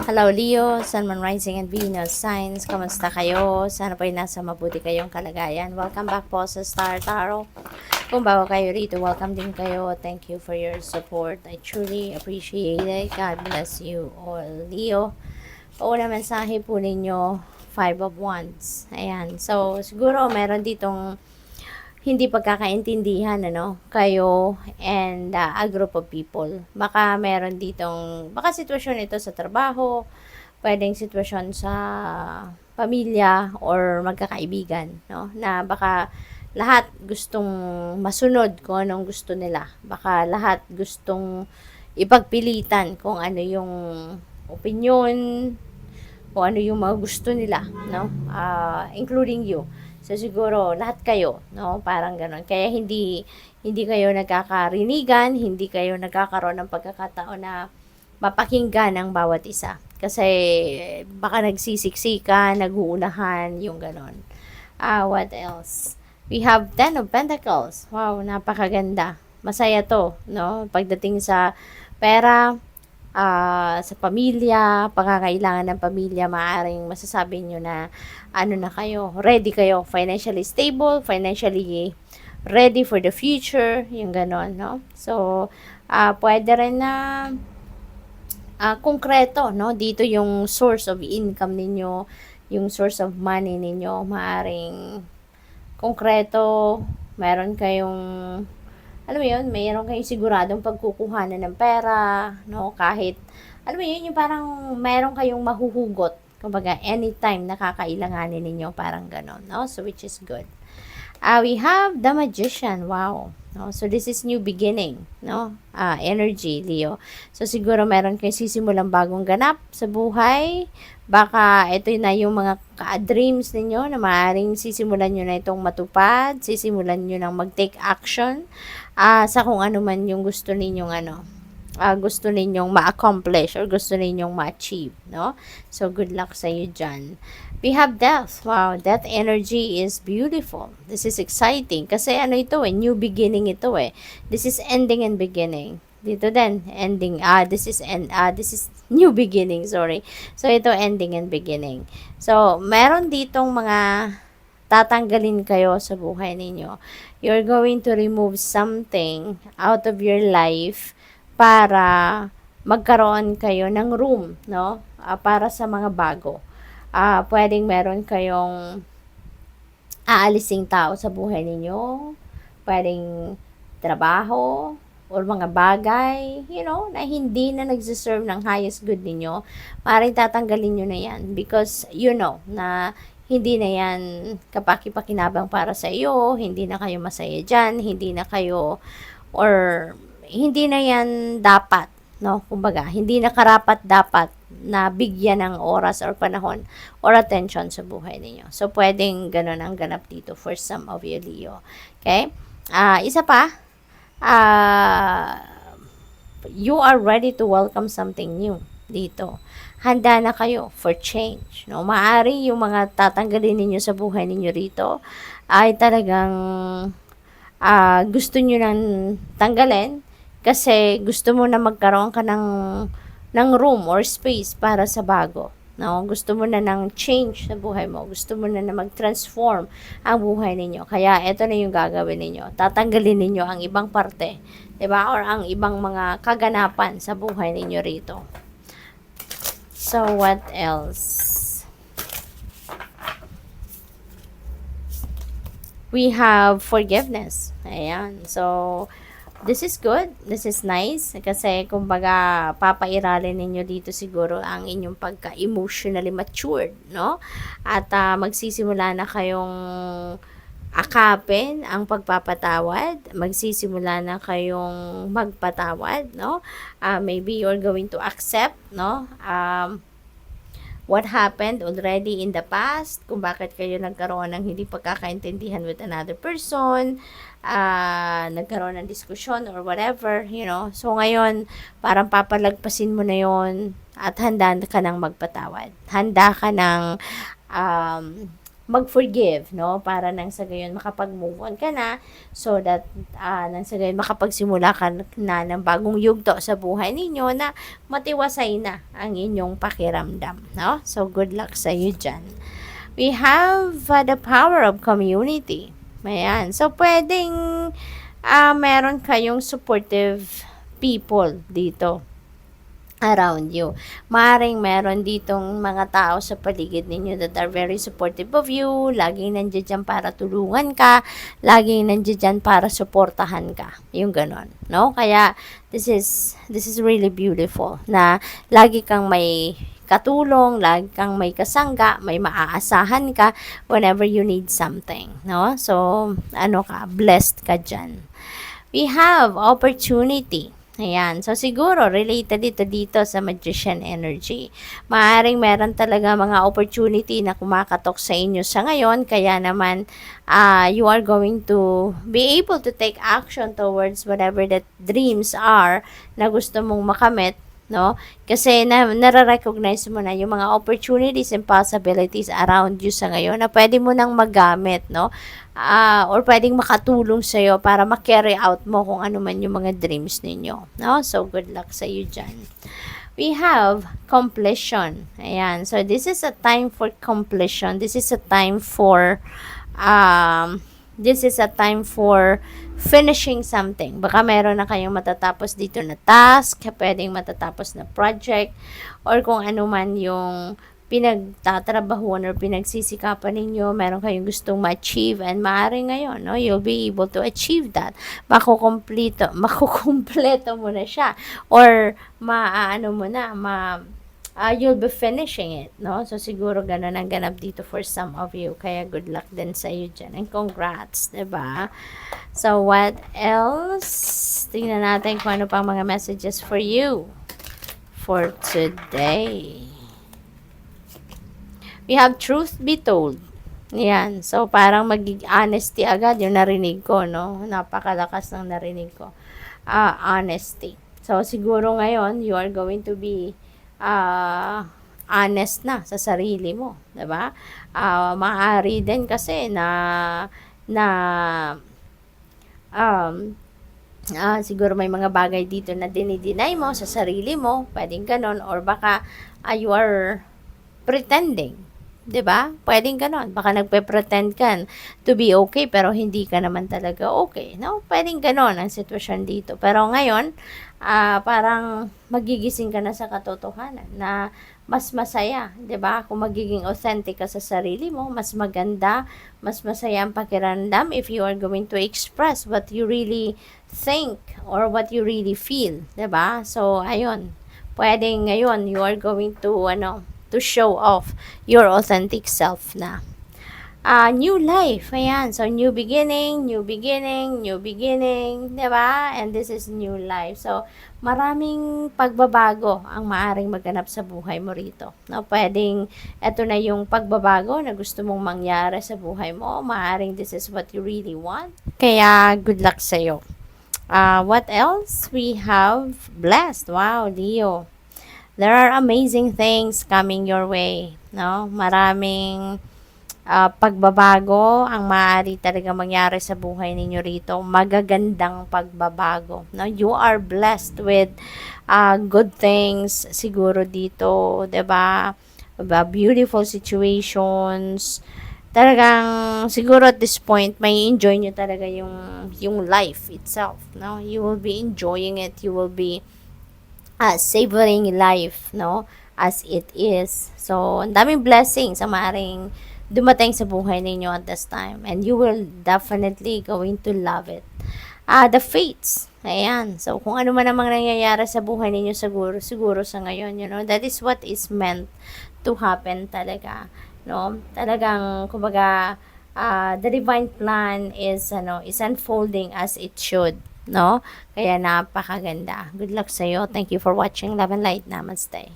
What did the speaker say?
Hello Leo, Sun, Moon, Rising and Venus signs. Kamusta kayo? Sana po ay nasa mabuti kayong kalagayan. Welcome back po sa Star Tarot. Kung bago kayo rito, welcome din kayo. Thank you for your support. I truly appreciate it. God bless you all. Leo, una mensahe po ninyo, Five of Wands. Ayan. So, siguro meron ditong hindi pagkakaintindihan kayo and a group of people. Baka meron ditong baka sitwasyon ito sa trabaho, pwedeng sitwasyon sa pamilya or magkakaibigan, no? Na baka lahat gustong masunod kung anong gusto nila. Baka lahat gustong ipagpilitan kung ano yung opinion, kung ano yung mga gusto nila, no? Including you. So siguro lahat kayo, no? Parang ganoon. Kaya hindi kayo nagkakarinigan, hindi kayo nagkakaroon ng pagkakataon na mapakinggan ang bawat isa. Kasi baka nagsisiksikan, naguunahan, yung ganon. What else? We have Ten of Pentacles. Wow, napakaganda. Masaya to, no? Pagdating sa pera, sa pamilya, pangangailangan ng pamilya, maaaring masasabi nyo na na kayo, ready kayo, financially stable, financially ready for the future, yung ganon, no? So, pwede rin na konkreto, no? Dito yung source of income ninyo, yung source of money ninyo, maaaring konkreto, meron kayong alam mo yun, mayroon kayong siguradong pagkukuhanan ng pera, no? Kahit, alam mo yun, yung parang mayroon kayong mahuhugot. Kumbaga, anytime nakakailanganin ninyo, parang ganon, no? So, which is good. We have the Magician, wow. No? So, this is new beginning, no? Energy, Leo. So, siguro meron kayong sisimulang bagong ganap sa buhay. Baka ito na yung mga dreams ninyo na maaaring sisimulan nyo na itong matupad, sisimulan nyo nang mag-take action sa kung ano man yung gusto ninyong gusto ninyong ma-accomplish or gusto ninyong ma-achieve, no? So, good luck sa iyo dyan. We have Death. Wow, Death energy is beautiful. This is exciting. Kasi ito new beginning ito This is ending and beginning. Dito din, ending. This is new beginning, sorry. So, ito ending and beginning. So, meron ditong mga tatanggalin kayo sa buhay ninyo. You're going to remove something out of your life para magkaroon kayo ng room, no? Para sa mga bago. Pwedeng meron kayong aalising tao sa buhay ninyo. Pwedeng trabaho or mga bagay, na hindi na nagsiserve ng highest good ninyo. Maaaring tatanggalin nyo na yan because na hindi na yan kapaki-pakinabang para sa iyo, hindi na kayo masaya dyan, hindi na kayo, or hindi na yan dapat, no? Kumbaga, hindi na karapat dapat na bigyan ng oras or panahon or attention sa buhay ninyo. So, pwedeng ganun ang ganap dito for some of you, Leo. Okay? Isa pa, you are ready to welcome something new dito. Handa na kayo for change, no? Maari yung mga tatanggalin ninyo sa buhay ninyo rito ay talagang gusto nyo nang tanggalin kasi gusto mo na magkaroon ka ng room or space para sa bago. No, gusto mo na ng change sa buhay mo. Gusto mo na mag-transform ang buhay ninyo. Kaya ito na yung gagawin ninyo. Tatanggalin ninyo ang ibang parte, 'di ba? Or ang ibang mga kaganapan sa buhay ninyo rito. So what else? We have forgiveness. Ayan. So this is good. This is nice. Kasi, kumbaga, papairalin ninyo dito siguro ang inyong pagka-emotionally matured, no? At magsisimula na kayong akapin ang pagpapatawad. Magsisimula na kayong magpatawad, no? Maybe you're going to accept, no? What happened already in the past, kung bakit kayo nagkaroon ng hindi pagkakaintindihan with another person, nagkaroon ng diskusyon or whatever, So, ngayon, parang papalagpasin mo na yon at handa ka ng magpatawad. Handa ka ng mag-forgive, no? Para nang sa gayon makapag-move on ka na, so that nang sa gayon makapagsimula ka na ng bagong yugto sa buhay ninyo na matiwasay na ang inyong pakiramdam, no? So good luck sa iyo dyan. We have the power of community. Ayan. So pwedeng meron kayong supportive people dito around you. Maring meron ditong mga tao sa paligid ninyo that are very supportive of you, laging nandiyan dyan para tulungan ka, laging nandiyan dyan para suportahan ka. Yung ganon, no? Kaya, this is really beautiful na lagi kang may katulong, lagi kang may kasangga, may maaasahan ka whenever you need something, no? So, blessed ka dyan. We have opportunity. Ayan. So, siguro, related dito sa magician energy. Maaring meron talaga mga opportunity na kumakatok sa inyo sa ngayon. Kaya naman, you are going to be able to take action towards whatever that dreams are na gusto mong makamit, no? Kasi nare-recognize mo na yung mga opportunities and possibilities around you sa ngayon na pwede mo nang magamit, no? Or pwedeng makatulong sa'yo para ma-carry out mo kung ano man yung mga dreams ninyo, no? So, good luck sa you dyan. We have completion. Ayan. So, this is a time for completion. This is a time for finishing something. Baka meron na kayong matatapos dito na task, pwedeng matatapos na project, or kung ano man yung pinagtatrabahuan or pinagsisikapan ninyo, meron kayong gustong ma-achieve, and maaari ngayon, no, you'll be able to achieve that. Makukumpleto mo na siya, or you'll be finishing it, no? So, siguro ganun ang ganap dito for some of you. Kaya good luck din sa iyo dyan. And congrats, diba? So, what else? Tingnan natin kung ano pang mga messages for you for today. We have truth be told. Yan. So, parang honesty agad yung narinig ko, no? Napakalakas ng narinig ko. Honesty. So, siguro ngayon, you are going to be honest na sa sarili mo. Diba? Maaari din kasi siguro may mga bagay dito na dinideny mo sa sarili mo. Pwedeng ganon. Or baka you are pretending. 'Di ba? Pwedeng ganon. Baka nagpe-pretend ka to be okay pero hindi ka naman talaga okay. No? Pwedeng ganon ang sitwasyon dito. Pero ngayon, parang magigising ka na sa katotohanan na mas masaya, 'di ba? Kung magiging authentic ka sa sarili mo, mas maganda, mas masaya ang pakiramdam if you are going to express what you really think or what you really feel, 'di ba? So, ayun. Pwedeng ngayon you are going to show off your authentic self na. New life, ayan. So, new beginning, diba? And this is new life. So, maraming pagbabago ang maaring maganap sa buhay mo rito. No, pwedeng, eto na yung pagbabago na gusto mong mangyari sa buhay mo. Maaring this is what you really want. Kaya, good luck sa'yo. What else? We have blessed. Wow, Leo. There are amazing things coming your way, no? Maraming pagbabago ang maaari talaga mangyari sa buhay ninyo rito. Magagandang pagbabago, no? You are blessed with good things siguro dito, 'di ba? Beautiful situations. Talagang siguro at this point may enjoy nyo talaga yung life itself, no? You will be enjoying it. You will be savoring life, no, as it is. So, ang daming blessings ang maaaring dumating sa buhay ninyo at this time, and you will definitely going to love it. The fates, ayan. So, kung ano man namang nangyayari sa buhay ninyo siguro sa ngayon, that is what is meant to happen talaga, no? Talagang, kumbaga, the divine plan is unfolding as it should, no? Kaya napakaganda. Good luck sa'yo. Thank you for watching. Love and light. Namaste.